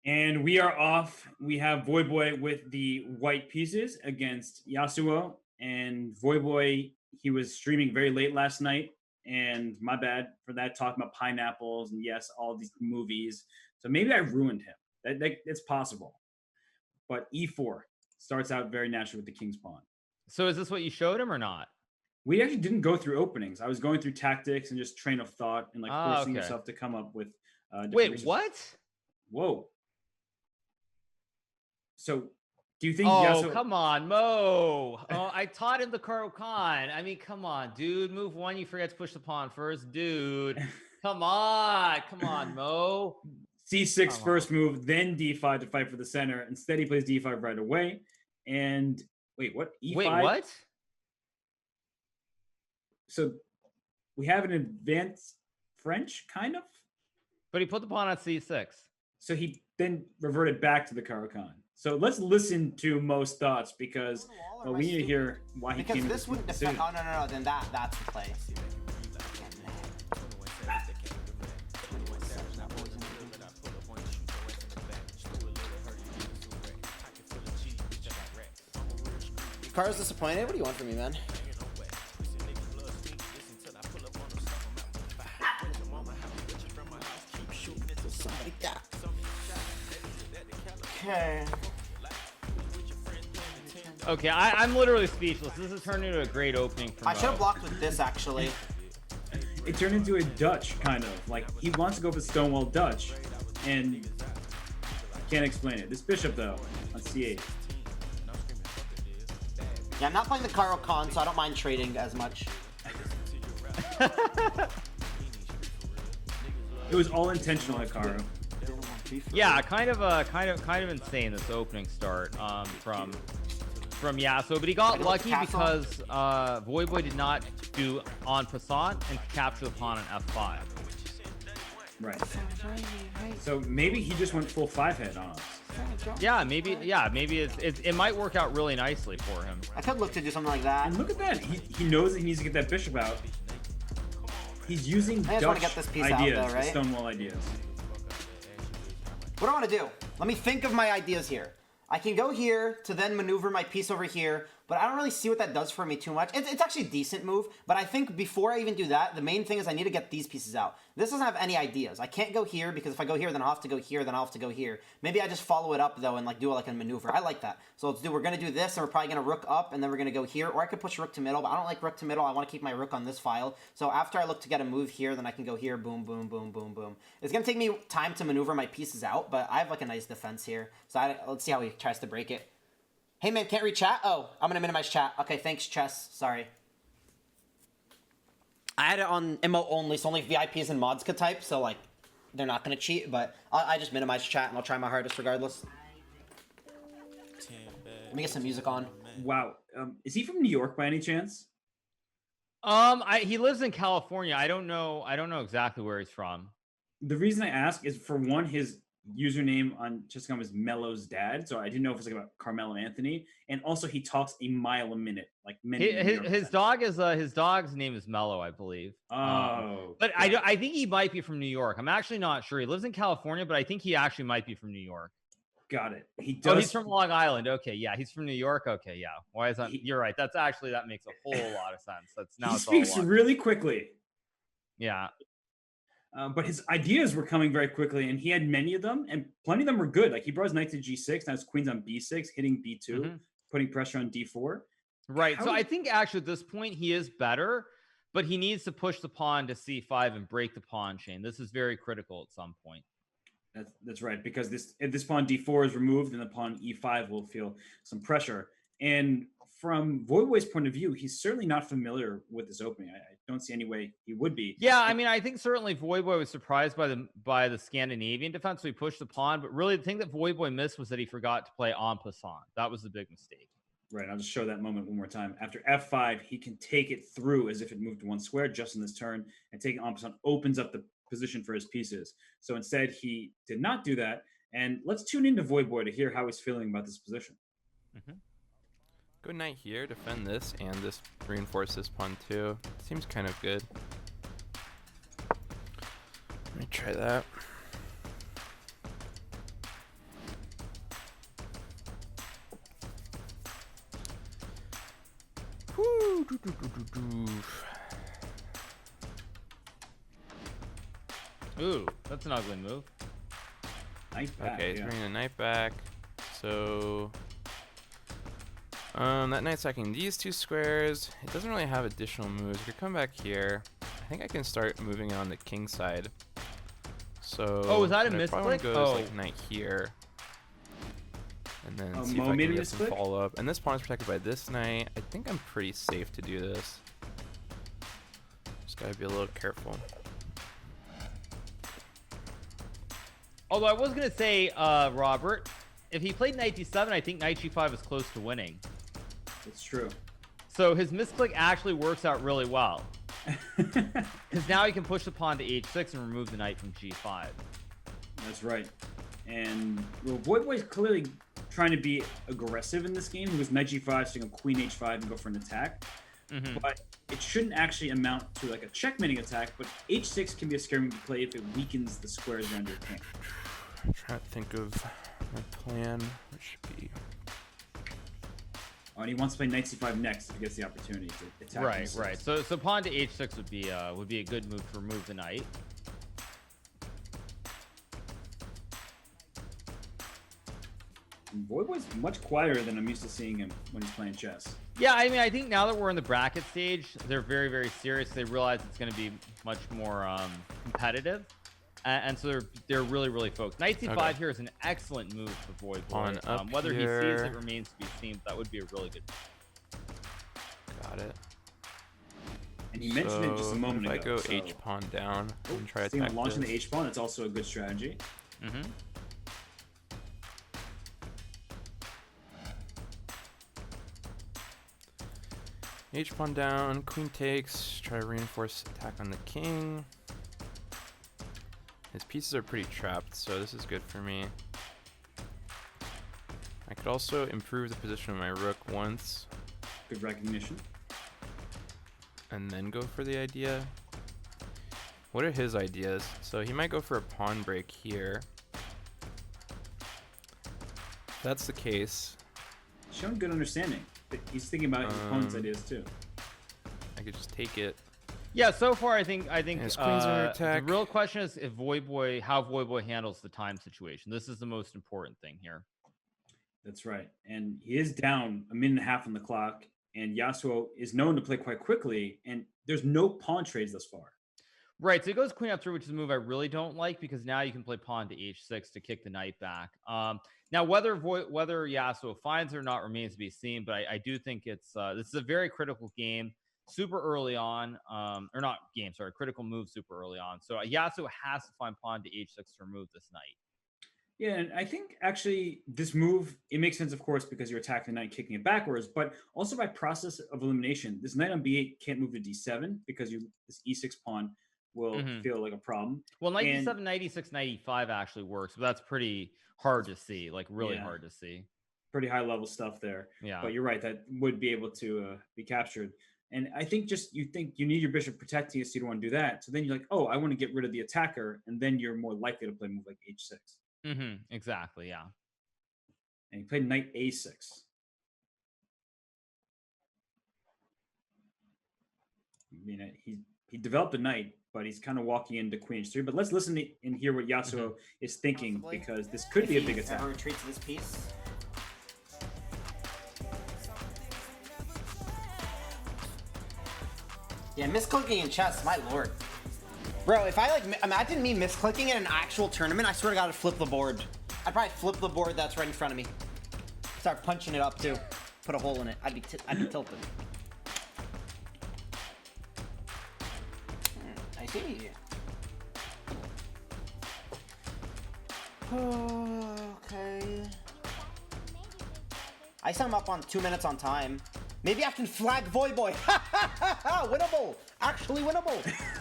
And we are off. We have Voyboy with the white pieces against Yasuo. And Voyboy, he was streaming very late last night. And my bad for that, talking about pineapples and yes, all these movies. So maybe I ruined him. It's possible. But E4 starts out very naturally with the king's pawn. So is this what you showed him or not? We actually didn't go through openings. I was going through tactics and just train of thought and like forcing yourself to come up with. Wait, what? Whoa. So, do you think? Oh, come on, Mo. Oh, I taught him the Karo-Kan. I mean, come on, dude. Move one, you forget to push the pawn first, dude. Come on, Mo. C6 first move, then D5 to fight for the center. Instead, he plays D5 right away. And wait, what? E5? Wait, what? So we have an advanced French, kind of. But he put the pawn on C6. So he then reverted back to the Karo-Kan. So let's listen to Mo's thoughts because we need to hear why he came. Because this wouldn't depend. Oh no, then that's the play. Car's disappointed. What do you want from me, man? Okay. Okay, I'm literally speechless. This has turned into a great opening for Mo. I should have blocked with this, actually. It turned into a Dutch, kind of. Like, he wants to go for Stonewall Dutch, and can't explain it. This bishop, though, on C8. Yeah, I'm not playing the Karo-Kan, so I don't mind trading as much. It was all intentional at Karo. Yeah, kind of insane this opening start from Yasuo, but he got lucky because Voyboy did not do en passant and capture the pawn on F5. Right. So maybe he just went full 5-head on us. Yeah, maybe it might work out really nicely for him. I could look to do something like that. And look at that. He knows that he needs to get that bishop out. He's using Dutch get this piece ideas, out, though, right? Stonewall ideas. What do I want to do? Let me think of my ideas here. I can go here to then maneuver my piece over here, but I don't really see what that does for me too much. It's actually a decent move, but I think before I even do that, the main thing is I need to get these pieces out. This doesn't have any ideas. I can't go here because if I go here, then I'll have to go here, then I'll have to go here. Maybe I just follow it up, though, and like do like a maneuver. I like that. So we're going to do this, and we're probably going to rook up, and then we're going to go here, or I could push rook to middle, but I don't like rook to middle. I want to keep my rook on this file. So after I look to get a move here, then I can go here, boom, boom, boom, boom, boom. It's going to take me time to maneuver my pieces out, but I have like a nice defense here. So let's see how he tries to break it. Hey man, can't read chat? Oh, I'm gonna minimize chat. Okay, thanks, Chess. Sorry. I had it on emote only, so only VIPs and mods could type, so like, they're not gonna cheat, but I just minimize chat and I'll try my hardest regardless. Let me get some music on. Wow. Is he from New York by any chance? He lives in California. I don't know exactly where he's from. The reason I ask is, for one, his username on Chess.com is Mello's dad, so I didn't know if it's like about Carmelo Anthony, and also he talks a mile a minute, like his dog's name is Mello, I believe. But yeah. I think he might be from New York. I'm actually not sure. He lives in California, but I think he actually might be from New York. Got it. He does. Oh, he's from Long Island. Okay, yeah, he's from New York. Okay, yeah. Why is that? You're right. That makes a whole lot of sense. He speaks really quickly. Yeah. But his ideas were coming very quickly, and he had many of them, and plenty of them were good. Like, he brought his knight to G6, now his queen's on B6, hitting B2, putting pressure on D4. Right. So I think actually at this point he is better, but he needs to push the pawn to C5 and break the pawn chain. This is very critical at some point. That's right, because if this pawn D4 is removed, then the pawn E5 will feel some pressure. And from Voyboy's point of view, he's certainly not familiar with this opening. I don't see any way he would be. Yeah, I mean, I think certainly Voyboy was surprised by the Scandinavian defense, so he pushed the pawn. But really, the thing that Voyboy missed was that he forgot to play en passant. That was the big mistake. Right, I'll just show that moment one more time. After F5, he can take it through as if it moved one square just in this turn, and taking en passant opens up the position for his pieces. So instead, he did not do that. And let's tune into Voyboy to hear how he's feeling about this position. Go knight here, defend this, and this reinforce this pawn too. Seems kind of good. Let me try that. Ooh, that's an ugly move. Knight back, Okay, he's yeah. bringing the knight back. So, that knight's attacking these two squares. It doesn't really have additional moves. We could come back here. I think I can start moving on the king side. So, Oh, is that a what I probably wanna misclick? go is Oh. like knight here. And then Oh, see if Mo I made can a get some misclick? follow up. And this pawn is protected by this knight. I think I'm pretty safe to do this. Just gotta be a little careful. Although I was gonna say, Robert, if he played knight d7, I think knight g5 is close to winning. It's true. So his misclick actually works out really well. Because now he can push the pawn to h6 and remove the knight from g5. That's right. And well, Voidboy's clearly trying to be aggressive in this game. He was knight g5, so he can queen h5 and go for an attack. But it shouldn't actually amount to like a checkmating attack, but h6 can be a scary move to play if it weakens the squares around your king. I'm trying to think of my plan, which should be... Oh, and he wants to play knight c5 next if he gets the opportunity to attack. Right, e6. right. So pawn to h6 would be a good move to remove the knight. And Voidboy's much quieter than I'm used to seeing him when he's playing chess. Yeah, I mean, I think now that we're in the bracket stage, they're very, very serious. They realize it's going to be much more competitive, and so they're really, really focused. Knight c5 Okay. here is an excellent move for Voidboy. Pawn up Whether he here. sees it remains to be seen, but that would be a really good move. Got it. And he mentioned it just a moment if I ago. go so- h pawn down and try to Seeing attack launching this. the h-pawn, it's also a good strategy. Mm-hmm. H pawn down, queen takes, try to reinforce attack on the king. His pieces are pretty trapped, so this is good for me. I could also improve the position of my rook once, Good recognition. and then go for the idea. What are his ideas? So he might go for a pawn break here. If that's the case, Showing good understanding. But he's thinking about his opponent's ideas too. I could just take it. Yeah, so far I think His queen's under the attack. real question is if how Voidboy handles the time situation. This is the most important thing here. That's right. And he is down a minute and a half on the clock. And Yasuo is known to play quite quickly. And there's no pawn trades thus far. Right, so he goes queen f3, which is a move I really don't like because now you can play pawn to h6 to kick the knight back. Now, whether Yasuo finds it or not remains to be seen, but I do think it's this is a very critical game, super early on, or not game, sorry, critical move super early on. So Yasuo has to find pawn to h6 to remove this knight. Yeah, and I think actually this move, it makes sense, of course, because you're attacking the knight, kicking it backwards, but also by process of elimination. This knight on b8 can't move to d7 because this e6 pawn will feel like a problem. Well, knight d7, knight e6, knight e5 actually works, but that's pretty hard to see, like really hard to see. Pretty high level stuff there. Yeah. But you're right, that would be able to be captured. And I think you think you need your bishop protecting you, so you don't want to do that. So then you're like, oh, I want to get rid of the attacker, and then you're more likely to play a move like h6. Exactly, yeah. And he played knight a6. I mean, he developed a knight, but he's kind of walking into queen h3. But let's listen and hear what Yasuo is thinking, Possibly. because this could be a big If he attack. ever retreats this piece. Yeah, misclicking in chess, my lord. Bro, if I imagine me misclicking in an actual tournament, I swear to God, I'd flip the board. I'd probably flip the board that's right in front of me. Start punching it up too. Put a hole in it. I'd be tilted. I see. Okay. I set him up on 2 minutes on time. Maybe I can flag Voidboy. Winnable. Actually winnable.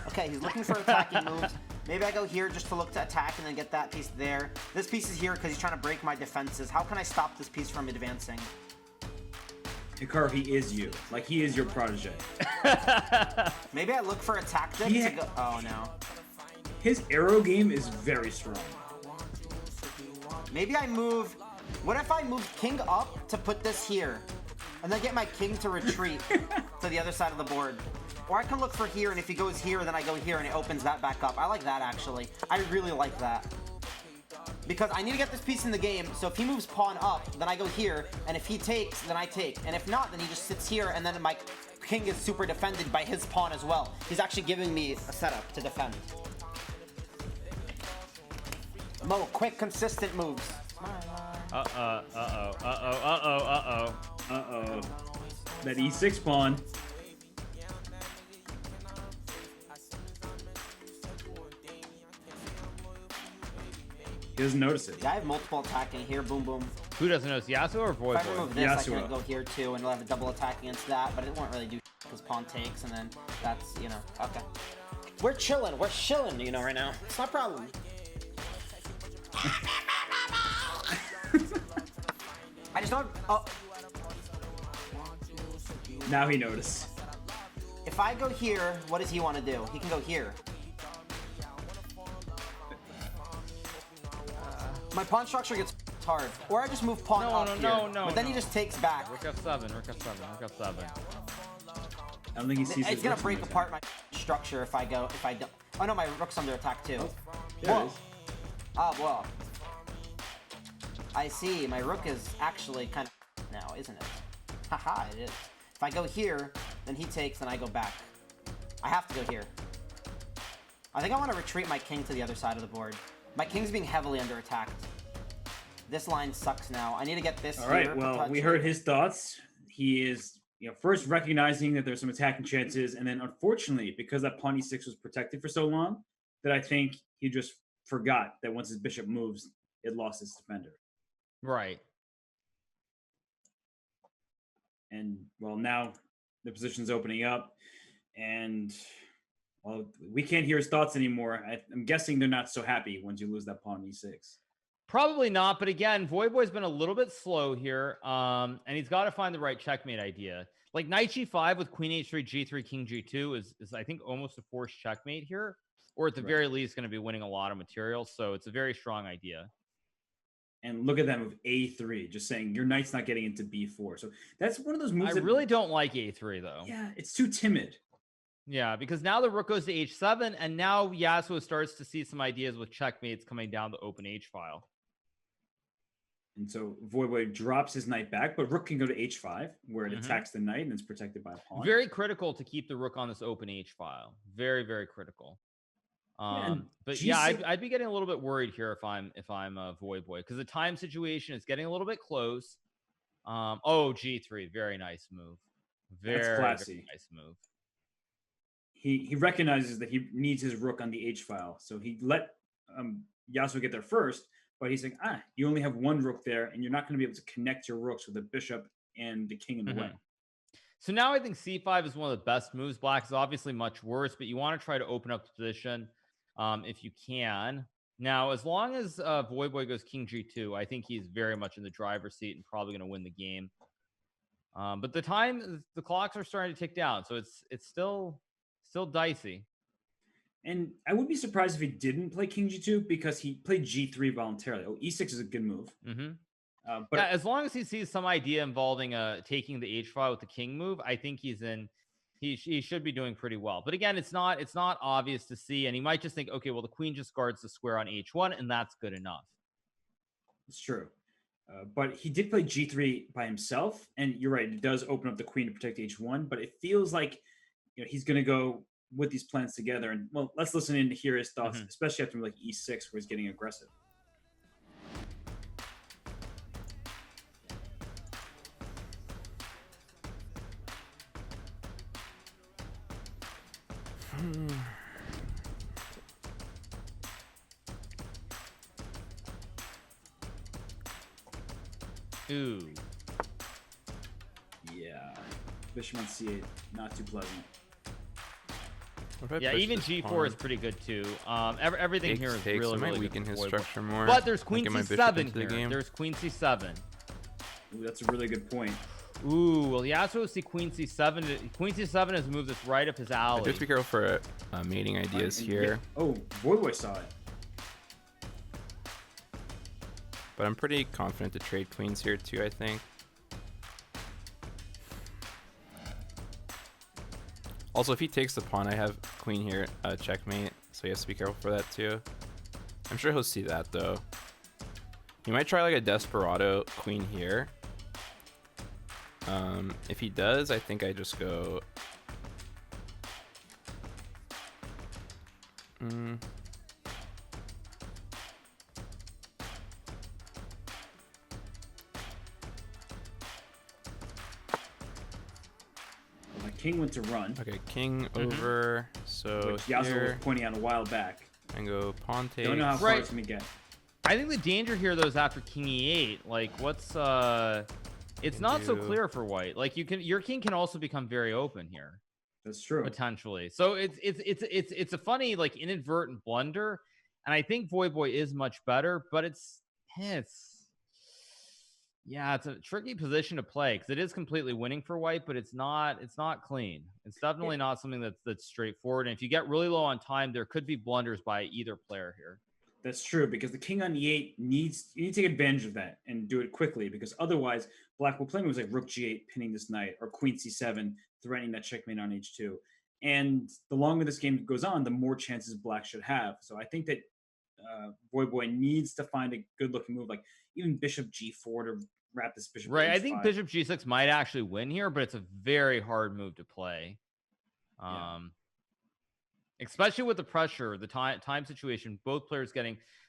Okay, he's looking for attacking moves. Maybe I go here just to look to attack and then get that piece there. This piece is here because he's trying to break my defenses. How can I stop this piece from advancing? Hikaru, he is you. Like, he is your protege. Maybe I look for a tactic Yeah. to go... Oh, no. His arrow game is very strong. Maybe I move... What if I move king up to put this here? And then get my king to retreat? to the other side of the board. Or I can look for here, and if he goes here, then I go here, and it opens that back up. I like that, actually. I really like that. Because I need to get this piece in the game, so if he moves pawn up, then I go here, and if he takes, then I take. And if not, then he just sits here, and then my king is super defended by his pawn as well. He's actually giving me a setup to defend. Mo, quick, consistent moves. Uh-oh. That e6 pawn. He doesn't notice it. Yeah, I have multiple attacking here. Boom, boom. Who doesn't notice, Yasuo or If I Void Boy? remove this, Yasuo. I can go here too, and we'll have a double attack against that, but it won't really do because pawn takes, and then that's, you know, okay. We're chilling, you know, right now. It's not a problem. I just don't. Oh, Now he noticed. if I go here, what does he want to do? He can go here. My pawn structure gets hard, or I just move pawn up here. But then he just takes back. Rook F7, Rook F7, Rook F7. I don't think he sees It's gonna break apart my structure if I don't. Oh no, my rook's under attack too. There it Whoa. is. Ah, well. I see. My rook is actually kind of now, isn't it? Haha, it is. If I go here, then he takes, and I go back. I have to go here. I think I want to retreat my king to the other side of the board. My king's being heavily under attacked. This line sucks now. I need to get this All right. here, Well, we potentially. heard his thoughts. He is, first recognizing that there's some attacking chances, and then unfortunately, because that pawn e6 was protected for so long, that I think he just forgot that once his bishop moves, it lost its defender. Right. And well, now the position's opening up, and well, we can't hear his thoughts anymore. I'm guessing they're not so happy once you lose that pawn e6. Probably not, but again, Void Boy's been a little bit slow here, and he's got to find the right checkmate idea. Like knight g5 with queen h3, g3, king g2 is I think almost a forced checkmate here, or at the very least going to be winning a lot of material. So it's a very strong idea. And look at that move, a3, just saying your knight's not getting into b4. So that's one of those moves. I really don't like a3 though. Yeah, it's too timid. Yeah, because now the rook goes to h7, and now Yasuo starts to see some ideas with checkmates coming down the open h file. And so Void drops his knight back, but rook can go to h5, where it attacks the knight and it's protected by a pawn. Very critical to keep the rook on this open h file. Very, very critical. But yeah, I'd be getting a little bit worried here if I'm a Void Boy, because the time situation is getting a little bit close. Oh, g3, very nice move. Very nice move. He recognizes that he needs his rook on the h file, so he let Yasuo get there first. But he's like, you only have one rook there, and you're not going to be able to connect your rooks with the bishop and the king in the way. So now I think c5 is one of the best moves. Black is obviously much worse, but you want to try to open up the position if you can. Now, as long as Void Boy goes king g2, I think he's very much in the driver's seat and probably going to win the game. But the clocks are starting to tick down, so it's still dicey. And I would be surprised if he didn't play king g2, because he played g3 voluntarily. Oh, e6 is a good move. But yeah, as long as he sees some idea involving taking the h file with the king move, I think he should be doing pretty well. But again, it's not obvious to see, and he might just think, okay, well, the queen just guards the square on h1, and that's good enough. It's true. But he did play g3 by himself, and you're right, it does open up the queen to protect h1, but it feels like he's going to go with these plans together. And well, let's listen in to hear his thoughts, especially after like e6, where he's getting aggressive. Ooh. Yeah. Bishop on c8, not too pleasant. Yeah, even g4 is pretty good too. Everything here is really, really weaken good. His structure more. But there's queen c7 here. Game. There's queen c7. Ooh, that's a really good point. Ooh, well, Yasuo see queen c7. Queen c7 is a move that's right up his alley. Just be careful for mating ideas here. Oh, Void saw it. But I'm pretty confident to trade queens here too, I think. Also, if he takes the pawn, I have queen here, checkmate. So he has to be careful for that too. I'm sure he'll see that though. He might try like a desperado queen here. If he does, I think I just go. My king went to run. Okay, king over. So Which Yasuo was here, pointing out a while back. and go pawn take. Don't know how far it's gonna get. I think the danger here though is after king e8. Like, what's it's not so clear for white. Like, your king can also become very open here. That's true. Potentially. So it's a funny, like, inadvertent blunder, and I think Voyboy is much better, but it's a tricky position to play because it is completely winning for white, but it's not clean. It's definitely not something that's straightforward. And if you get really low on time, there could be blunders by either player here. That's true, because the king on e8 you need to take advantage of that and do it quickly, because otherwise black will play moves like rook g8 pinning this knight, or queen c7 threatening that checkmate on h2. And the longer this game goes on, the more chances black should have. So I think that Voyboy needs to find a good looking move, like even bishop g4 to wrap this bishop. Right, I think bishop g6 might actually win here, but it's a very hard move to play. Especially with the pressure, the time situation, both players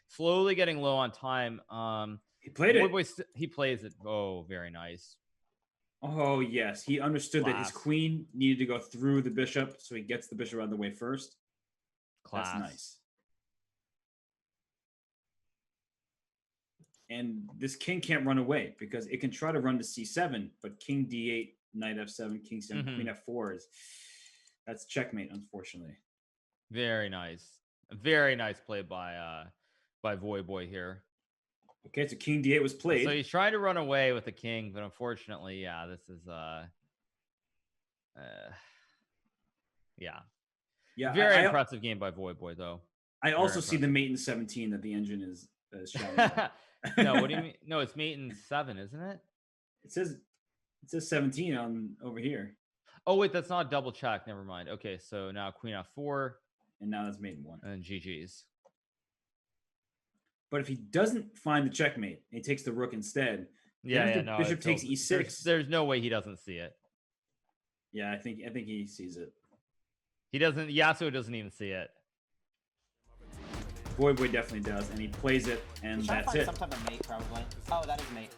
slowly getting low on time. He played it. He plays it. Oh, very nice. Oh, yes. He understood that his queen needed to go through the bishop, so he gets the bishop out of the way first. Class. That's nice. And this king can't run away because it can try to run to c7, but king d8, knight f7, king c7, queen f4 that's checkmate, unfortunately. Very nice. Very nice play by Voyboy here. Okay, so king d8 was played. So he's trying to run away with the king, but unfortunately, yeah, this is very impressive game by Voyboy, though. I also see the mate in 17 that the engine is showing. No, what do you mean? No, it's mate in 7, isn't it? It says 17 on over here. Oh wait, that's not double check. Never mind. Okay, so now queen f4, and now that's mate in 1, and GG's. But if he doesn't find the checkmate, he takes the rook instead. Bishop takes e6. There's no way he doesn't see it. Yeah, I think he sees it. He doesn't. Yasuo doesn't even see it. Voyboy definitely does, and he plays it, and that's it. Some type of mate, probably. Oh, that is mate.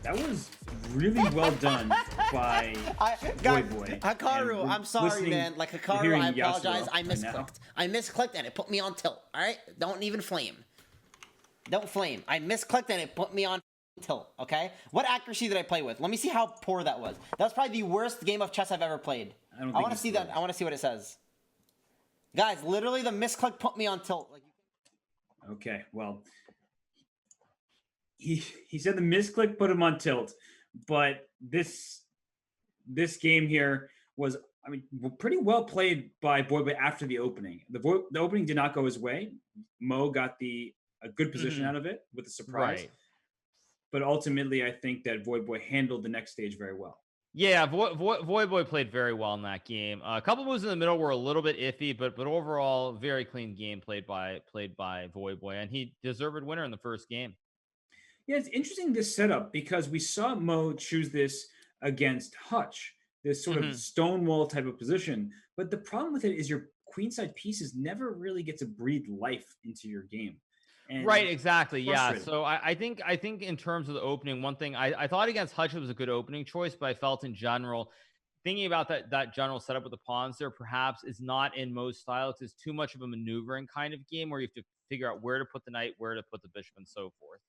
That was really well done by Voyboy. Hikaru, I'm sorry, man. Like, Hikaru, I apologize. I misclicked. I misclicked, and it put me on tilt. All right? Don't even flame. Don't flame. I misclicked, and it put me on tilt, okay? What accuracy did I play with? Let me see how poor that was. That was probably the worst game of chess I've ever played. I want to see that. I want to see what it says. Guys, literally, the misclick put me on tilt. Okay, well, he said the misclick put him on tilt, but this game here was, I mean, pretty well played by Voyboy after the opening. The opening did not go his way. Mo got a good position out of it with a surprise. Right. But ultimately, I think that Voyboy handled the next stage very well. Yeah, Voyboy played very well in that game. A couple moves in the middle were a little bit iffy, but overall, very clean game played by Voyboy, and he deserved winner in the first game. Yeah, it's interesting, this setup, because we saw Mo choose this against Hutch, this sort of stonewall type of position. But the problem with it is your queenside pieces never really get to breathe life into your game. Right, exactly. Yeah. So I think in terms of the opening, one thing I thought against Hutch was a good opening choice, but I felt in general, thinking about that general setup with the pawns there perhaps is not in Mo's style. It's too much of a maneuvering kind of game where you have to figure out where to put the knight, where to put the bishop, and so forth.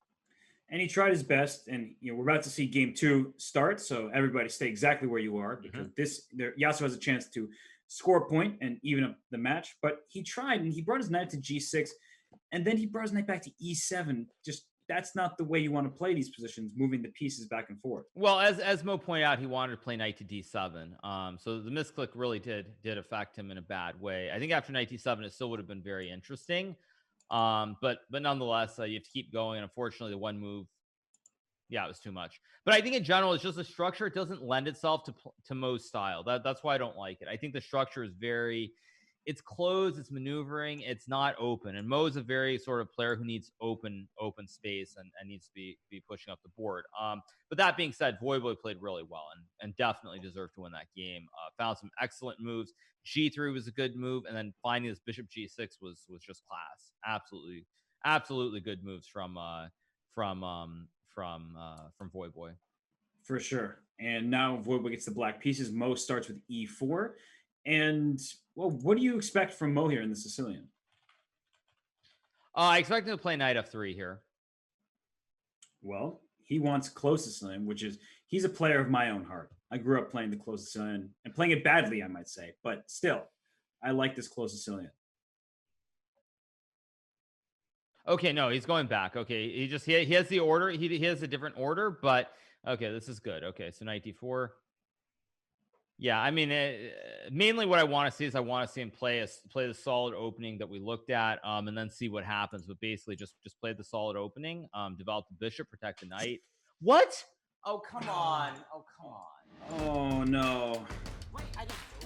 And he tried his best, and we're about to see game 2 start, so everybody stay exactly where you are, because Yasuo has a chance to score a point and even up the match. But he tried, and he brought his knight to g6. And then he brought his knight back to e7. Just, that's not the way you want to play these positions, moving the pieces back and forth. Well, as Mo pointed out, he wanted to play knight to d7. So the misclick really did affect him in a bad way. I think after knight d7, it still would have been very interesting. But nonetheless, you have to keep going. And unfortunately, the one move Yeah, it was too much. But I think in general, it's just the structure. It doesn't lend itself to Mo's style. That's why I don't like it. I think the structure is it's closed, it's maneuvering, it's not open. And Mo's a very sort of player who needs open space and needs to be pushing up the board. But that being said, Voivoy played really well and definitely deserved to win that game. Found some excellent moves. G3 was a good move, and then finding this Bishop G6 was just class. Absolutely good moves from Voivoy. For sure. And now Voivoy gets the black pieces. Mo starts with E4. And, well, what do you expect from Mo here in the Sicilian? I expect him to play knight F3 here. Well, he wants close Sicilian, which is, he's a player of my own heart. I grew up playing the close Sicilian and playing it badly, I might say. But still, I like this close Sicilian. Okay, no, he's going back. Okay, he has the order. He has a different order, but okay, this is good. Okay, so knight d4. Yeah, I mean, mainly what I want to see is I want to see him play the solid opening that we looked at, and then see what happens. But basically, just play the solid opening, develop the bishop, protect the knight. What? Oh, come on. Oh, come on. Oh, no.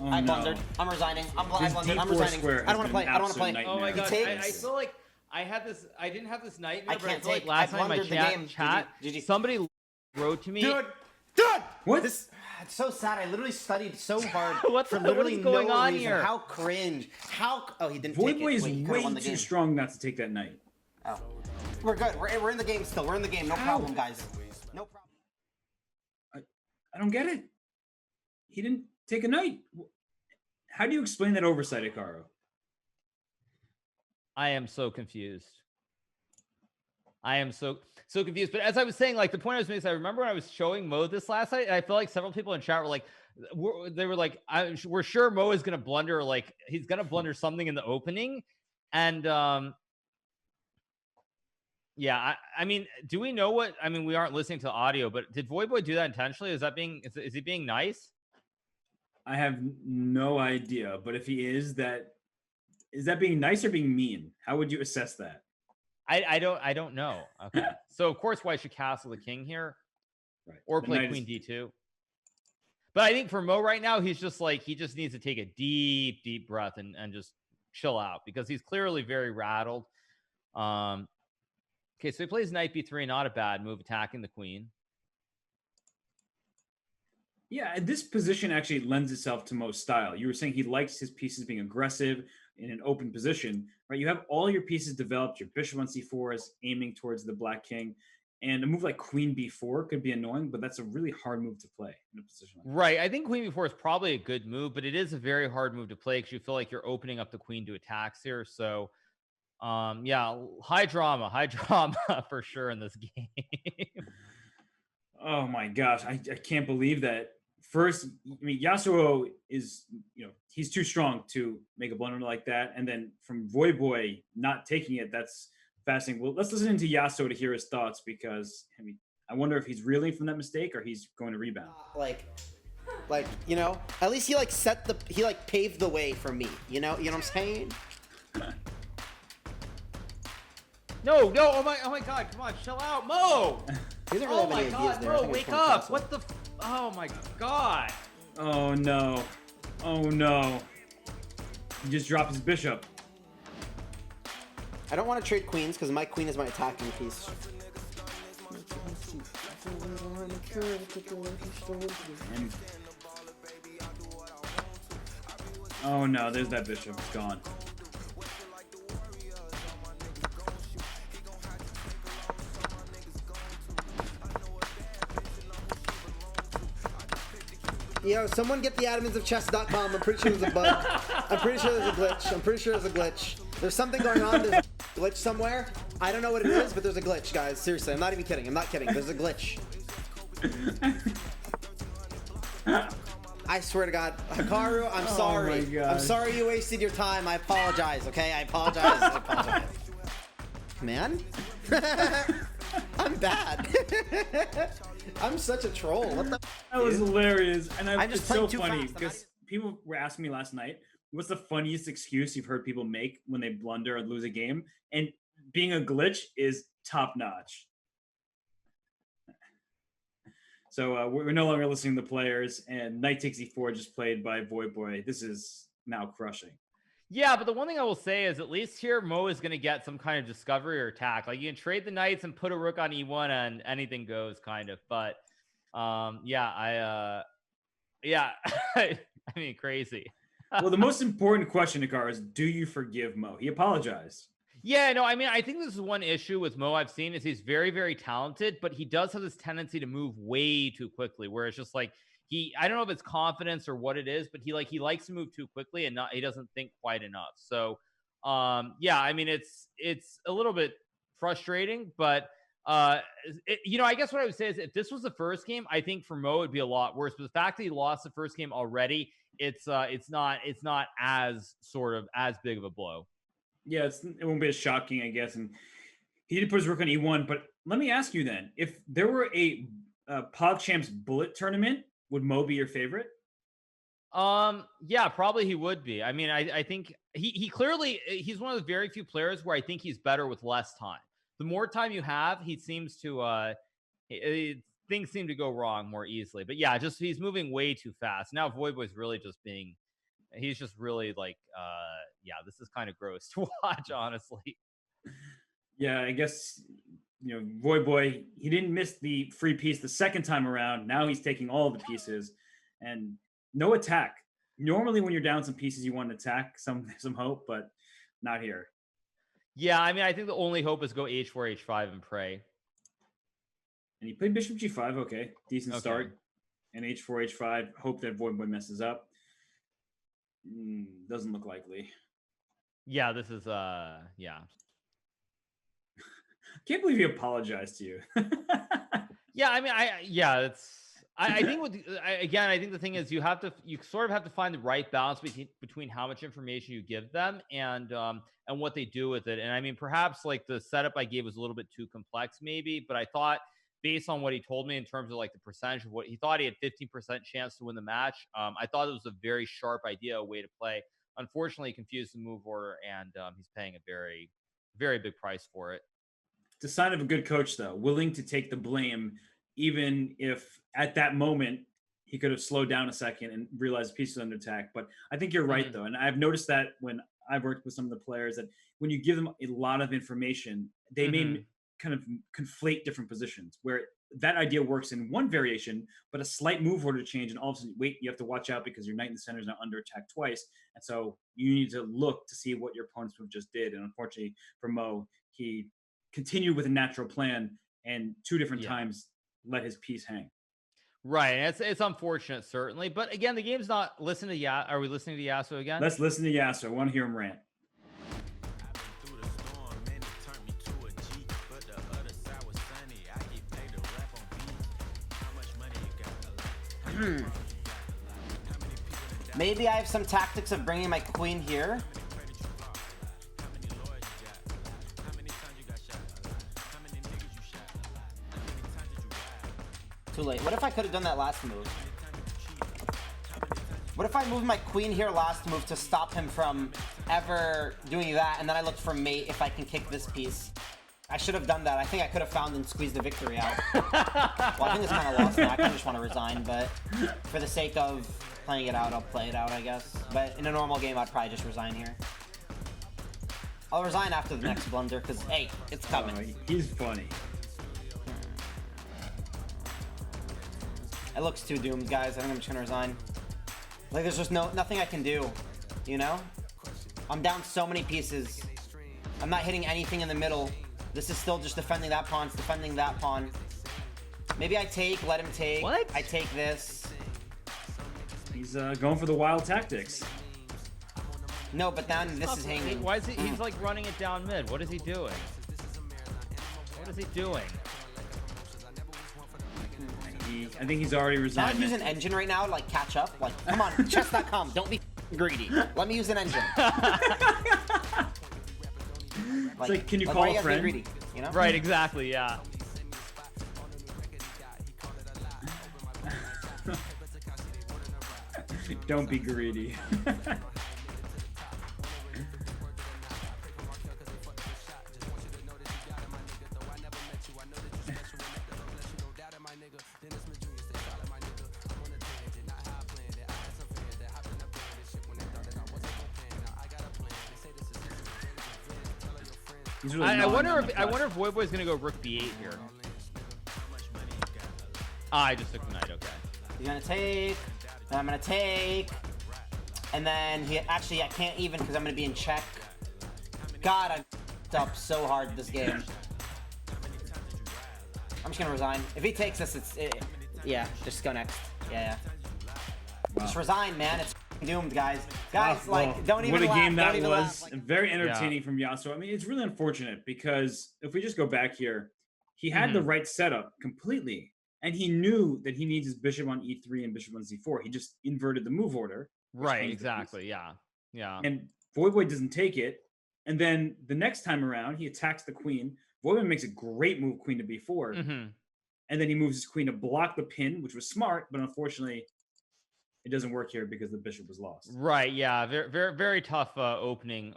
I blundered. I'm resigning. I'm resigning. I don't want to play. I don't want to play. Nightmare. Oh my god, I feel like I didn't have this nightmare, but I feel like last time in my chat, somebody wrote to me. Dude! What? It's so sad. I literally studied so hard What for literally is going no on reason. here? How cringe. Oh, he didn't take it. Voivoy is Wait, he way won the too game. strong not to take that knight. Oh. We're good. We're in the game still. We're in the game. No problem, guys. No problem. I don't get it. He didn't take a knight. How do you explain that oversight, Hikaru? I am so confused. I am so confused. But as I was saying, like the point I was making is I remember when I was showing Mo this last night, and I feel like several people in chat were like, we're sure Mo is going to blunder, like he's going to blunder something in the opening. And yeah, I mean, do we know what, I mean, we aren't listening to the audio, but did Voivoy do that intentionally? Is he being nice? I have no idea, but if he is that being nice or being mean? How would you assess that? I don't know. Okay. So of course, why should castle the king here? Right. Or The play knight queen d2. But I think for Mo right now, he's just like, he just needs to take a deep breath and just chill out because he's clearly very rattled. Okay, so he plays knight b3, not a bad move, attacking the queen. Yeah, this position actually lends itself to Mo's style. You were saying he likes his pieces being aggressive in an open position, right? You have all your pieces developed. Your bishop on c4 is aiming towards the black king. And a move like queen b4 could be annoying, but that's a really hard move to play in a position like that. Right. I think queen b4 is probably a good move, but it is a very hard move to play because you feel like you're opening up the queen to attacks here. So, yeah, high drama for sure in this game. Oh my gosh, I can't believe that. First, I mean, Yasuo is, he's too strong to make a blunder like that. And then from Voivoy not taking it, that's fascinating. Well, let's listen to Yasuo to hear his thoughts because, I mean, I wonder if he's reeling from that mistake or he's going to rebound. Like, at least he he paved the way for me. You know what I'm saying? No, oh my god, come on, chill out, Mo! Oh my god, Mo, wake up! What the oh my god. Oh no. He just dropped his bishop. I don't want to trade queens because my queen is my attacking piece. Oh no, there's that bishop. It's gone. Yo, someone get the admins of Chess.com. I'm pretty sure there's a bug. I'm pretty sure there's a glitch. There's something going on. There's a glitch somewhere. I don't know what it is, but there's a glitch, guys. Seriously, I'm not even kidding. There's a glitch. I swear to God. Hikaru, I'm sorry. my gosh. I'm sorry you wasted your time. I apologize, okay? I apologize. Man? I'm bad. I'm such a troll. What the That was hilarious. And I'm just it's so playing too funny fast. because people were asking me last night, what's the funniest excuse you've heard people make when they blunder or lose a game? And being a glitch is top notch. So we're no longer listening to the players, and knight takes e4 just played by Voyboy. This is now crushing. Yeah, but the one thing I will say is at least here Mo is going to get some kind of discovery or attack. Like you can trade the knights and put a rook on e1 and anything goes kind of. But yeah, I mean, crazy. Well, the most important question, Nikar, is do you forgive Mo? He apologized. Yeah, no, I mean, I think this is one issue with Mo I've seen is he's very, very talented, but he does have this tendency to move way too quickly, where it's just like I don't know if it's confidence or what it is, but he likes to move too quickly and he doesn't think quite enough. So, yeah, I mean, it's a little bit frustrating, but I guess what I would say is if this was the first game, I think for Mo it'd be a lot worse. But the fact that he lost the first game already, it's not as sort of as big of a blow. Yeah, it won't be as shocking, I guess. And he did put his rook on e1. But let me ask you then, if there were a PogChamps bullet tournament, would Mo be your favorite? Yeah, probably he would be. I mean, I think he clearly, he's one of the very few players where I think he's better with less time. The more time you have, he seems to, things seem to go wrong more easily. But yeah, just he's moving way too fast. Now Voyboy's really just he's just really like, yeah, this is kind of gross to watch, honestly. Yeah, I guess, Voyboy, he didn't miss the free piece the second time around. Now he's taking all the pieces and no attack. Normally when you're down some pieces, you want to attack some hope, but not here. Yeah, I mean, I think the only hope is go h4, h5 and pray. And he played bishop g5. Okay, decent start. And h4, h5. Hope that Voyboy messes up. Doesn't look likely. Yeah, this is yeah. Can't believe he apologized to you. Yeah, I mean, I think I think the thing is you sort of have to find the right balance between how much information you give them and what they do with it. And I mean, perhaps like the setup I gave was a little bit too complex maybe, but I thought based on what he told me in terms of like the percentage of what he thought he had 15% chance to win the match. I thought it was a very sharp idea, a way to play. Unfortunately, he confused the move order and he's paying a very, very big price for it. It's a sign of a good coach, though, willing to take the blame, even if at that moment he could have slowed down a second and realized pieces under attack. But I think you're right, though. And I've noticed that when I've worked with some of the players that when you give them a lot of information, they may kind of conflate different positions where that idea works in one variation, but a slight move order change. And all of a sudden, wait, you have to watch out because your knight in the center is now under attack twice. And so you need to look to see what your opponent's move just did. And unfortunately for Mo, he continued with a natural plan and two different times let his piece hang. Right. It's unfortunate, certainly. But again, the game's not listening to Are we listening to Yasuo again? Let's listen to Yasuo. I want to hear him rant. Maybe I have some tactics of bringing my queen here. Too late. What if I could have done that last move? What if I moved my queen here last move to stop him from ever doing that, and then I looked for mate if I can kick this piece? I should have done that. I think I could have found and squeezed the victory out. Well, I think it's kind of lost now. I kind of just want to resign, but for the sake of playing it out, I'll play it out, I guess. But in a normal game, I'd probably just resign here. I'll resign after the next blunder, because, hey, it's coming. Oh, he's funny. It looks too doomed, guys. I think I'm just going to resign. Like, there's just nothing I can do, you know? I'm down so many pieces. I'm not hitting anything in the middle. This is still just defending that pawn. It's defending that pawn. Maybe I take, let him take. What? I take this. He's going for the wild tactics. No, but then this is hanging. Why is he? He's like running it down mid. What is he doing? What is he doing? I think he's already resigned. Can I use an engine right now to like catch up? Like, come on, Chess.com, don't be greedy. Let me use an engine. Like, can you call a friend? Greedy, you know? Right, exactly, yeah. Don't be greedy. He's really I wonder gnawing if on that Voyboy's gonna go rook b8 here. I just took the knight. Okay. He's gonna take. Then I'm gonna take. And then he actually I can't even because I'm gonna be in check. God, I f***ed up so hard this game. I'm just gonna resign. If he takes this, yeah, just go next. Yeah. Wow. Just resign, man. It's doomed, guys. Guys, Wow. like, don't even What a laugh. game that Don't even was. laugh. Like, Very entertaining from Yasuo. I mean, it's really unfortunate because if we just go back here, he had the right setup completely, and he knew that he needs his bishop on e3 and bishop on z4. He just inverted the move order. Right. Exactly. Yeah. Yeah. And Voyboy doesn't take it. And then the next time around, he attacks the queen. Voyboy makes a great move, queen to b4. And then he moves his queen to block the pin, which was smart, but unfortunately, it doesn't work here because the bishop was lost. Right. Yeah. Very, very, very tough opening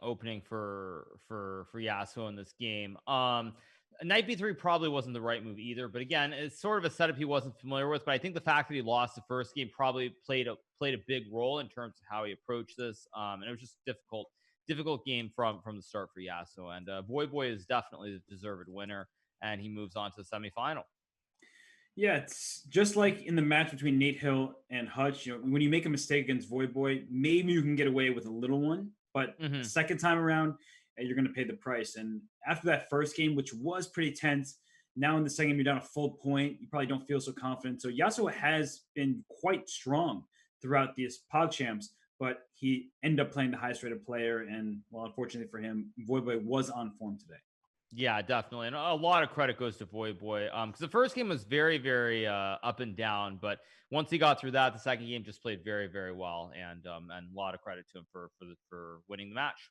for Yasuo in this game. Knight b3 probably wasn't the right move either, but again, it's sort of a setup he wasn't familiar with. But I think the fact that he lost the first game probably played a big role in terms of how he approached this. And it was just difficult game from the start for Yasuo. And Voyboy is definitely the deserved winner, and he moves on to the semifinal. Yeah, it's just like in the match between Nate Hill and Hutch. You know, when you make a mistake against Voyboy, maybe you can get away with a little one, but the second time around, you're going to pay the price. And after that first game, which was pretty tense, now in the second, you're down a full point. You probably don't feel so confident. So Yasuo has been quite strong throughout these PogChamps, but he ended up playing the highest rated player. And well, unfortunately for him, Voyboy was on form today. Yeah, definitely. And a lot of credit goes to Voyboy. Because the first game was very, very up and down. But once he got through that, the second game just played very, very well. And a lot of credit to him for winning the match.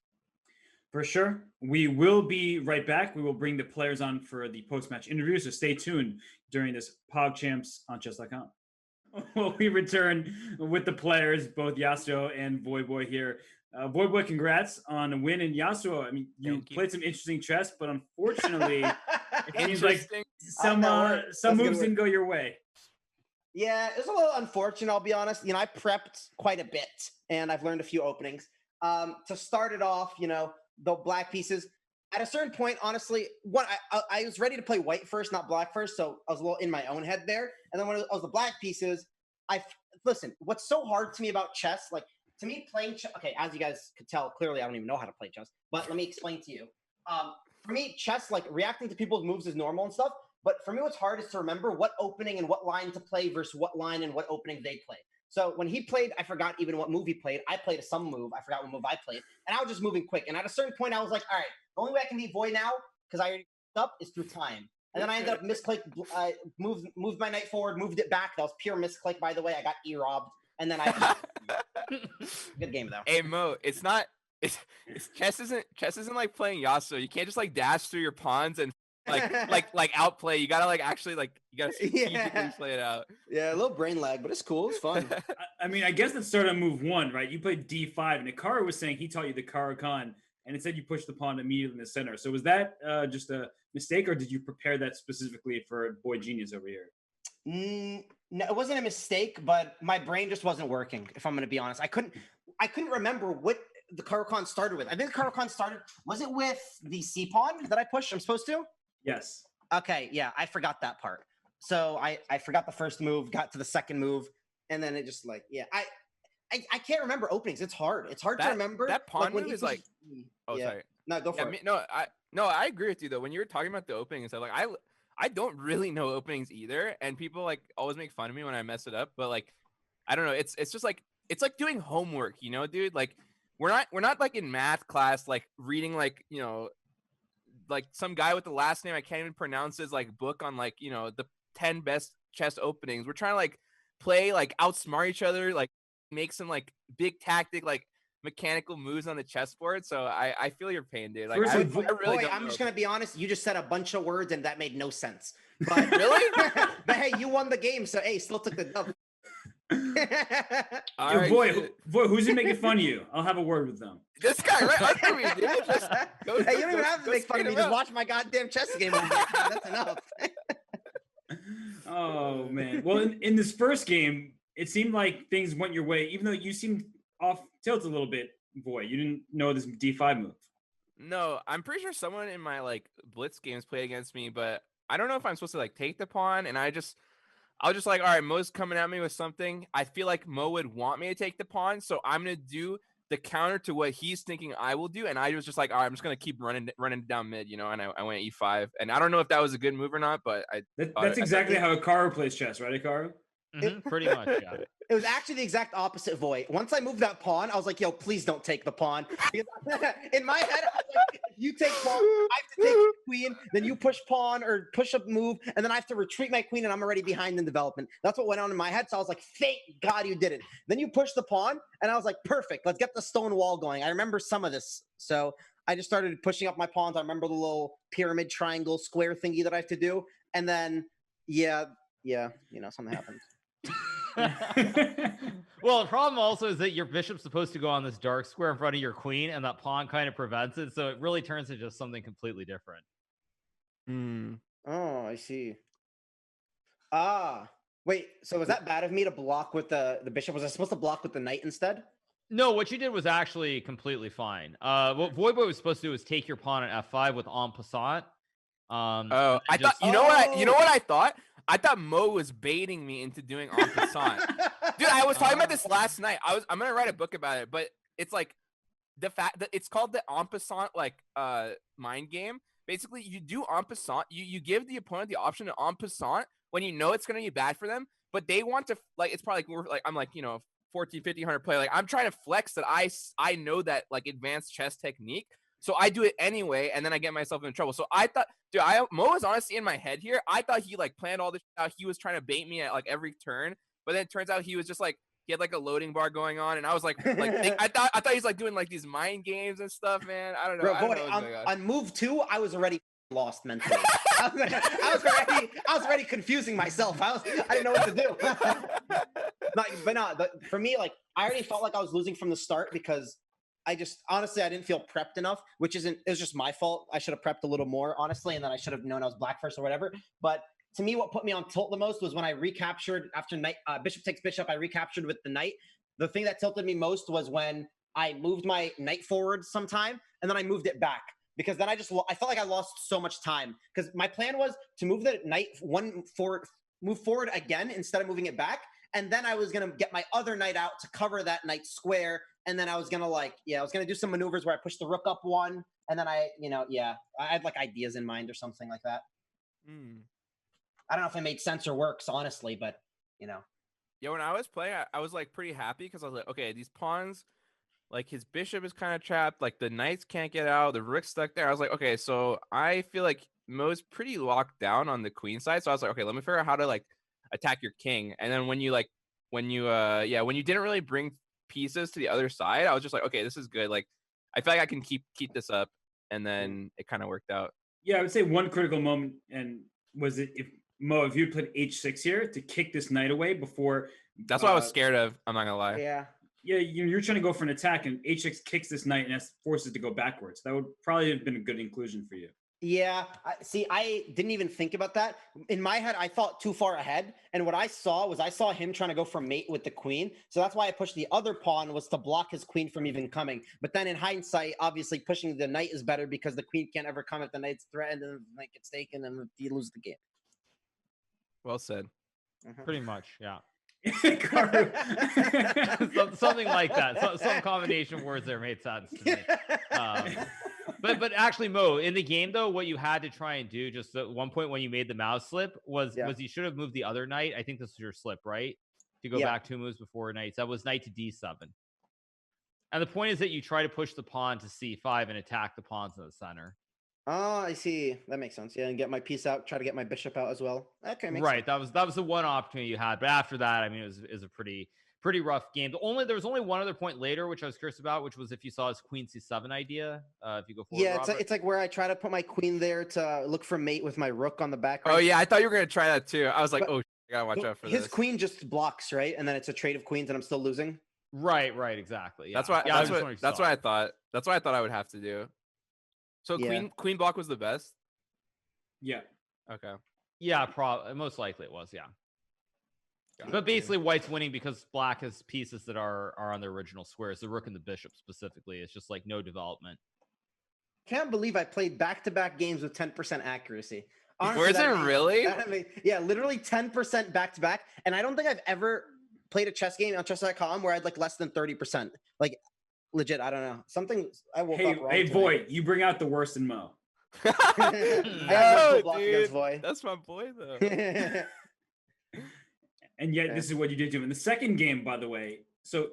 For sure. We will be right back. We will bring the players on for the post-match interview, so stay tuned during this PogChamps on Chess.com. Well, we return with the players, both Yasuo and Voyboy here. Voyboy, congrats on a win in Yasuo. I mean, you played some interesting chess, but unfortunately, it seems like some moves didn't go your way. Yeah, it was a little unfortunate, I'll be honest. You know, I prepped quite a bit, and I've learned a few openings. To start it off, you know, the black pieces. At a certain point, honestly, I was ready to play white first, not black first, so I was a little in my own head there. And then when it was the black pieces, listen, what's so hard to me about chess, like, to me, playing chess, okay, as you guys could tell, clearly I don't even know how to play chess, but let me explain to you. For me, chess, like, reacting to people's moves is normal and stuff, but for me, what's hard is to remember what opening and what line to play versus what line and what opening they play. So when he played, I forgot even what move he played. I played some move. I forgot what move I played. And I was just moving quick. And at a certain point, I was like, all right, the only way I can beat Voy now, because I already up, is through time. And then I ended up misclick, moved my knight forward, moved it back. That was pure misclick, by the way. I got E-robbed. And then good game, though. Hey, Mo, it's chess isn't like playing Yasuo. You can't just like dash through your pawns and like outplay. You gotta strategically play it out. Yeah, a little brain lag, but it's cool. It's fun. I mean, I guess let's start on move one, right? You played d5, and Ikara was saying he taught you the Karakan, and it said you pushed the pawn immediately in the center. So was that just a mistake, or did you prepare that specifically for Boy Genius over here? No, it wasn't a mistake, but my brain just wasn't working, if I'm going to be honest. I couldn't remember what the Karakan started with. I think the Karakan started, was it with the C pawn that I pushed? I'm supposed to? Yes. Okay, yeah, I forgot that part. So I forgot the first move, got to the second move, and then it just like, yeah, I can't remember openings. It's hard. It's hard to remember. That pawn move is like, oh, yeah. sorry. No, go for it. I agree with you though. When you were talking about the opening and stuff, like I don't really know openings either, and people like always make fun of me when I mess it up. But like, I don't know. It's just like it's like doing homework, you know, dude. Like we're not like in math class, like reading like like some guy with the last name I can't even pronounce his like book on like the 10 best chess openings. We're trying to like play like outsmart each other, like make some like big tactic like mechanical moves on the chessboard. So I feel your pain, dude. Like I really don't I'm know. just gonna be honest. You just said a bunch of words and that made no sense. But Really? but hey, you won the game, so hey, still took the dub. Right, boy, who's making fun of you? I'll have a word with them. This guy right under me, dude. Hey, you don't even have to make fun of me. Just watch my goddamn chess game. That's enough. Oh man. Well, in this first game, it seemed like things went your way, even though you seemed off tilt a little bit. Boy, you didn't know this d5 move. No, I'm pretty sure someone in my like blitz games played against me, but I don't know if I'm supposed to like take the pawn. And I was just like, all right, Mo's coming at me with something. I feel like Mo would want me to take the pawn, so I'm gonna do the counter to what he's thinking I will do. And I was just like, all right, I'm just gonna keep running down mid, you know. And I went e5, and I don't know if that was a good move or not, but That's exactly how Hikaru plays chess, right, Hikaru? Pretty much, yeah. It was actually the exact opposite, Voy. Once I moved that pawn, I was like, yo, please don't take the pawn. In my head, I was like, if you take pawn, I have to take the queen, then you push pawn or push up move, and then I have to retreat my queen, and I'm already behind in development. That's what went on in my head. So I was like, thank God you did it. Then you push the pawn, and I was like, perfect. Let's get the stone wall going. I remember some of this. So I just started pushing up my pawns. I remember the little pyramid, triangle, square thingy that I have to do. And then, yeah, something happened. Well, the problem also is that your bishop's supposed to go on this dark square in front of your queen, and that pawn kind of prevents it, so it really turns into just something completely different. Oh, I see. Wait, so was that bad of me to block with the bishop? Was I supposed to block with the knight instead? No, what you did was actually completely fine. What Voidboy was supposed to do was take your pawn at f5 with en passant. I thought, you know what I thought? I thought Mo was baiting me into doing en passant. Dude, I was talking about this last night. I'm gonna write a book about it, but it's like the fact that it's called the en passant mind game. Basically, you do en passant. You give the opponent the option to en passant when you know it's gonna be bad for them, but they want to like it's probably like I'm like 14, 1500 play. Like I'm trying to flex that I know that like advanced chess technique. So I do it anyway, and then I get myself in trouble. So I thought, dude, Mo was honestly in my head here. I thought he like planned all this out. He was trying to bait me at like every turn, but then it turns out he was just like he had like a loading bar going on, and I was like I thought he's like doing like these mind games and stuff, man. I don't know. Bro, on move 2, I was already lost mentally. I was already confusing myself. I didn't know what to do. For me, like I already felt like I was losing from the start because I didn't feel prepped enough, it was just my fault. I should have prepped a little more, honestly, and then I should have known I was black first or whatever. But to me, what put me on tilt the most was when I recaptured after knight, bishop takes bishop, I recaptured with the knight. The thing that tilted me most was when I moved my knight forward sometime, and then I moved it back. Because then I felt like I lost so much time. Because my plan was to move the knight move forward again instead of moving it back. And then I was going to get my other knight out to cover that knight square. And then I was going to I was going to do some maneuvers where I pushed the rook up one. And then I had like ideas in mind or something like that. I don't know if it made sense or works, honestly, but Yeah, when I was playing, I was like pretty happy because I was like, okay, these pawns, like his bishop is kind of trapped. Like the knights can't get out. The rook's stuck there. I was like, okay, so I feel like Mo's pretty locked down on the queen side. So I was like, okay, let me figure out how to like attack your king. And then when you didn't really bring pieces to the other side, I was just like, okay, this is good. Like I feel like I can keep this up. And then it kind of worked out. Yeah, I would say one critical moment and was it if you played h6 here to kick this knight away before. That's what I was scared of. I'm not gonna lie. Yeah, you're trying to go for an attack, and h6 kicks this knight and forces it to go backwards. That would probably have been a good inclusion for you. Yeah, I didn't even think about that. In my head, I thought too far ahead. And what I saw him trying to go for mate with the queen. So that's why I pushed the other pawn, was to block his queen from even coming. But then in hindsight, obviously pushing the knight is better because the queen can't ever come if the knight's threatened and the knight gets taken and you lose the game. Well said. Pretty much, yeah. Something like that. Some combination of words there made sense to me. But actually, Mo, in the game though, what you had to try and do just at one point when you made the mouse slip was you should have moved the other knight. I think this was your slip, right? To go back 2 moves before knights. That was knight to d7. And the point is that you try to push the pawn to c5 and attack the pawns in the center. Oh, I see. That makes sense. Yeah, and get my piece out. Try to get my bishop out as well. Okay, makes right. sense. That was the one opportunity you had. But after that, I mean, it was a pretty rough game. There was only one other point later, which I was curious about, which was if you saw his queen c7 idea. If you go forward, yeah, it's like where I try to put my queen there to look for mate with my rook on the back. Right? Oh yeah, I thought you were gonna try that too. I was like, I gotta watch out for this. His queen just blocks, right? And then it's a trade of queens, and I'm still losing. Right, exactly. Yeah. That's what I thought. That's what I thought I would have to do. So queen block was the best. Yeah. Okay. Yeah, most likely it was. Yeah. But basically, white's winning because black has pieces that are on the original squares. The rook and the bishop specifically. It's just like no development. can't believe I played back-to-back games with 10% accuracy. Honestly, Where is it that amazing. really? Yeah, literally 10% back-to-back. And I don't think I've ever played a chess game on Chess.com where I had like less than 30%. Like, legit, I don't know. Something I woke up wrong. Hey, tonight. Void, you bring out the worst in Mo. I No, got no block against dude, Void. that's my boy though. And yet, this is what you did to him in the second game, by the way. So,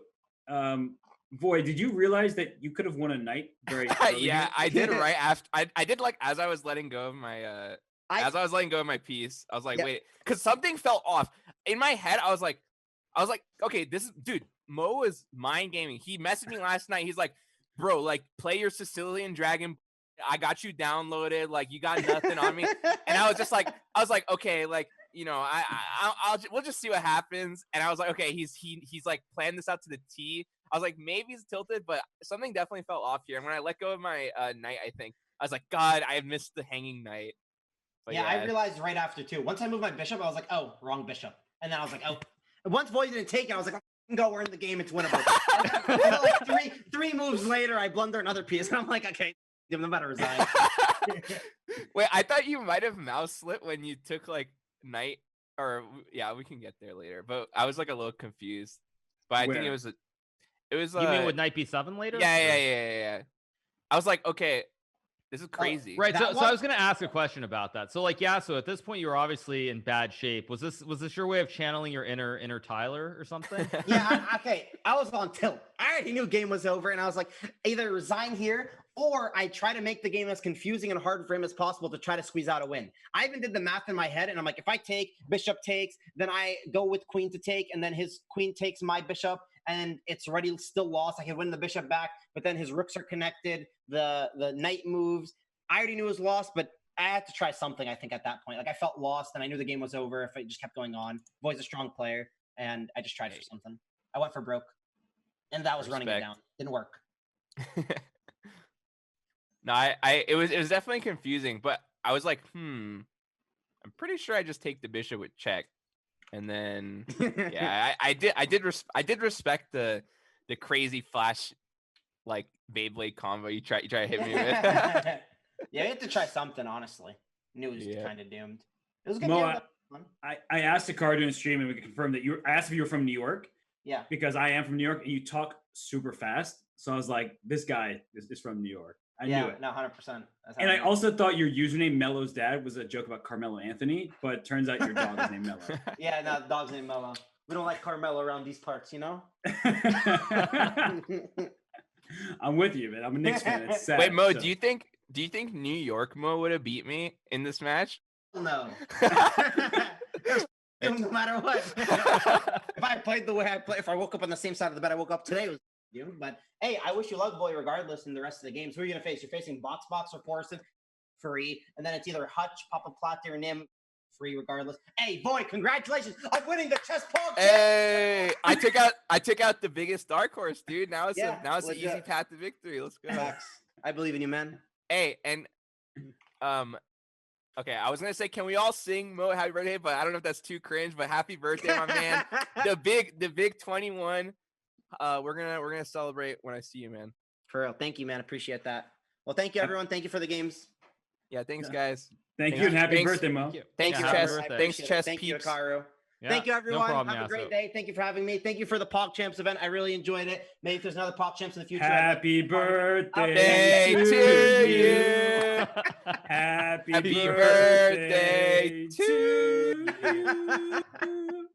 Void, did you realize that you could have won a knight very early Yeah, here? I did right after. I did like as I was letting go of my as I was letting go of my piece. I was like, Yeah. wait, because something felt off in my head. I was like, okay, this is dude. Mo is mind gaming. He messaged me last night. He's like, bro, like play your Sicilian Dragon. I got you downloaded. Like you got nothing on me. And I was just like, okay, like you know, we'll just see what happens. And I was like, okay, he's like planned this out to the T. I was like, maybe he's tilted, but something definitely felt off here. And when I let go of my knight, I think I was like, God, I missed the hanging knight. But yeah, I realized right after too. Once I moved my bishop, I was like, oh, wrong bishop. And then I was like, oh. And once Void didn't take it, I was like, go, we're in the game, it's winnable. And then, like three moves later, I blunder another piece, and I'm like, okay, give them better resign. Wait, I thought you might have mouse slipped when you took like knight, or yeah, we can get there later. But I was like a little confused. But I think Where? it was You mean with knight b7 later? yeah. I was like, okay, this is crazy. Right. So, That so I one- was going to ask a question about that. So like, yeah. So at this point, you were obviously in bad shape. Was this your way of channeling your inner Tyler or something? Yeah, okay. I was on tilt. I already knew game was over, and I was like, either resign here or I try to make the game as confusing and hard for him as possible to try to squeeze out a win. I even did the math in my head, and I'm like, if I take, bishop takes, then I go with queen to take, and then his queen takes my bishop, and it's already still lost. I can win the bishop back, but then his rooks are connected. The knight moves. I already knew it was lost, but I had to try something, I think, at that point. Like, I felt lost, and I knew the game was over if it just kept going on. Void's a strong player, and I just tried for something. I went for broke, and that was running me Respect. down. Didn't work. No, it was definitely confusing, but I was like, I'm pretty sure I just take the bishop with check, and then yeah, I did respect the crazy flash like Beyblade combo you try to hit me with. Yeah, you had to try something, honestly. Knew it was Yeah. kind of doomed. It was a good Mo, game. Fun. I asked Akar during the stream, and we can confirm that I asked if you were from New York, Yeah. because I am from New York, and you talk super fast. So I was like, this guy is from New York. I knew it. No, 100%. And I also thought your username Mello's dad was a joke about Carmelo Anthony, but it turns out your dog is named Mello. Yeah, no, the dog's named Mello. We don't like Carmelo around these parts, you know? I'm with you, man. I'm a Knicks fan. It's sad. Wait, Mo, so- do you think New York Mo would have beat me in this match? No. No matter what. If I played the way I play, if I woke up on the same side of the bed I woke up today, it was you. But hey, I wish you luck, boy, regardless in the rest of the games. Who are you going to face? You're facing Box or Forson, free. And then it's either Hutch, Papa Platte, or Nim, free regardless. Hey, boy, congratulations on winning the chess PogChamps. Hey, I took out the biggest dark horse, dude. Now it's an legit. easy path to victory. Let's go. Facts. I believe in you, man. Hey, and okay, I was gonna say, can we all sing Mo happy birthday? But I don't know if that's too cringe. But happy birthday, my man. The big 21. We're gonna celebrate when I see you, man. For real. Thank you, man. Appreciate that. Well, thank you, everyone. Thank you for the games. Yeah, thanks, guys. Thank you and happy Thanks. birthday, Mo. Thank Yeah, you, happy Chess. birthday. Thanks, Appreciate it. Chess Thank you, peeps. Hikaru. Yeah, Thank you, everyone. No problem, Have a great Yasso. day. Thank you for having me. Thank you for the PogChamps event. I really enjoyed it. Maybe if there's another PogChamps in the future. I'd like Happy to be part of it. birthday Birthday to to you. you. Happy Happy birthday birthday to you.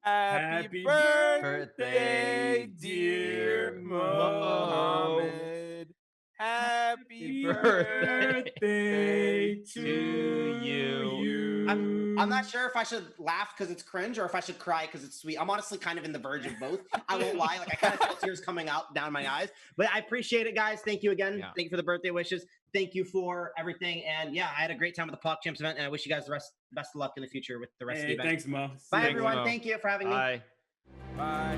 Happy birthday, dear Mohammed. Happy birthday to you. I'm not sure if I should laugh because it's cringe or if I should cry because it's sweet. I'm honestly kind of in the verge of both. I won't lie. Like I kind of feel tears coming out down my eyes. But I appreciate it, guys. Thank you again. Yeah. Thank you for the birthday wishes. Thank you for everything. And yeah, I had a great time at the PogChamps event, and I wish you guys the best of luck in the future with the rest of the Hey, event. thanks, Mo. See Bye, you. everyone. Mo. Thank you for having me. Bye. Bye.